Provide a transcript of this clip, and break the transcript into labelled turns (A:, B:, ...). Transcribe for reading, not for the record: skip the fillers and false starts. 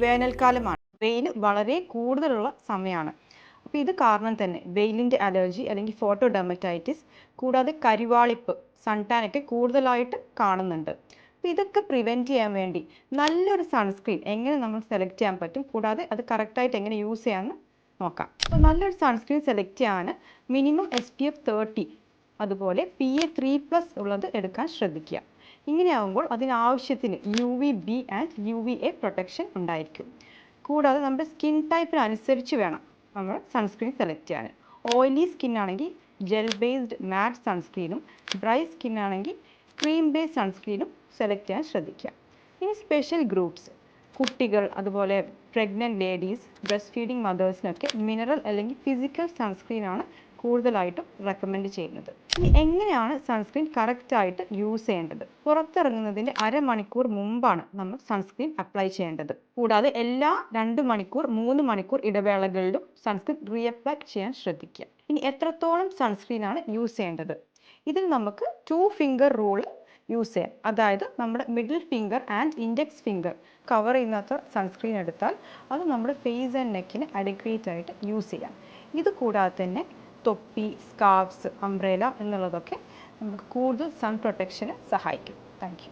A: വേനൽക്കാലമാണ്. വെയിൽ വളരെ കൂടുതലുള്ള സമയമാണ്. അപ്പോൾ ഇത് കാരണം തന്നെ വെയിലിൻ്റെ അലർജി അല്ലെങ്കിൽ ഫോട്ടോ ഡെർമറ്റൈറ്റിസ് കൂടാതെ കരിവാളിപ്പ് സൺടാനൊക്കെ കൂടുതലായിട്ട് കാണുന്നുണ്ട്. അപ്പോൾ ഇതൊക്കെ പ്രിവെൻറ്റ് ചെയ്യാൻ വേണ്ടി നല്ലൊരു സൺസ്ക്രീൻ എങ്ങനെ നമ്മൾ സെലക്ട് ചെയ്യാൻ പറ്റും, കൂടാതെ അത് കറക്റ്റായിട്ട് എങ്ങനെ യൂസ് ചെയ്യാമെന്ന് നോക്കാം. അപ്പോൾ നല്ലൊരു സൺസ്ക്രീൻ സെലക്ട് ചെയ്യാൻ മിനിമം SPF 30 അതുപോലെ PA3+ ഉള്ളത് എടുക്കാൻ ശ്രദ്ധിക്കുക. ഇങ്ങനെയാകുമ്പോൾ അതിനാവശ്യത്തിന് UVB ആൻഡ് UVA പ്രൊട്ടക്ഷൻ ഉണ്ടായിരിക്കും. കൂടാതെ നമ്മുടെ സ്കിൻ ടൈപ്പിനനുസരിച്ച് വേണം നമ്മൾ സൺസ്ക്രീൻ സെലക്ട് ചെയ്യാൻ. ഓയിലി സ്കിൻ ആണെങ്കിൽ ജെൽ ബേസ്ഡ് മാറ്റ് സൺസ്ക്രീനും, ഡ്രൈ സ്കിൻ ആണെങ്കിൽ ക്രീം ബേസ്ഡ് സൺസ്ക്രീനും സെലക്ട് ചെയ്യാൻ ശ്രദ്ധിക്കുക. ഇനി സ്പെഷ്യൽ ഗ്രൂപ്പ്സ്, കുട്ടികൾ, അതുപോലെ പ്രഗ്നൻറ്റ് ലേഡീസ്, ബ്രസ്റ്റ് ഫീഡിങ് മദേഴ്സിനൊക്കെ മിനറൽ അല്ലെങ്കിൽ ഫിസിക്കൽ സൺസ്ക്രീനാണ് കൂടുതലായിട്ടും റെക്കമെൻഡ് ചെയ്യുന്നത്. ഇനി എങ്ങനെയാണ് സൺസ്ക്രീൻ കറക്റ്റായിട്ട് യൂസ് ചെയ്യേണ്ടത്? പുറത്തിറങ്ങുന്നതിൻ്റെ അരമണിക്കൂർ മുമ്പാണ് നമ്മൾ സൺസ്ക്രീൻ അപ്ലൈ ചെയ്യേണ്ടത്. കൂടാതെ എല്ലാ 2 മണിക്കൂർ 3 മണിക്കൂർ ഇടവേളകളിലും സൺസ്ക്രീൻ റീഅപ്ലൈ ചെയ്യാൻ ശ്രദ്ധിക്കുക. ഇനി എത്രത്തോളം സൺസ്ക്രീനാണ് യൂസ് ചെയ്യേണ്ടത്? ഇതിൽ നമുക്ക് 2 ഫിംഗർ റൂൾ യൂസ് ചെയ്യാം. അതായത് നമ്മുടെ middle finger and index finger cover ചെയ്യുന്നത്ര സൺസ്ക്രീൻ എടുത്താൽ അത് നമ്മുടെ ഫേസ് ആൻഡ് നെക്കിന് അഡിക്വേറ്റ് ആയിട്ട് യൂസ് ചെയ്യാം. ഇത് കൂടാതെ തന്നെ തൊപ്പി, സ്കാർഫ്സ്, അംബ്രേല എന്നുള്ളതൊക്കെ നമുക്ക് കൂടുതൽ സൺ പ്രൊട്ടക്ഷന് സഹായിക്കും. Thank you.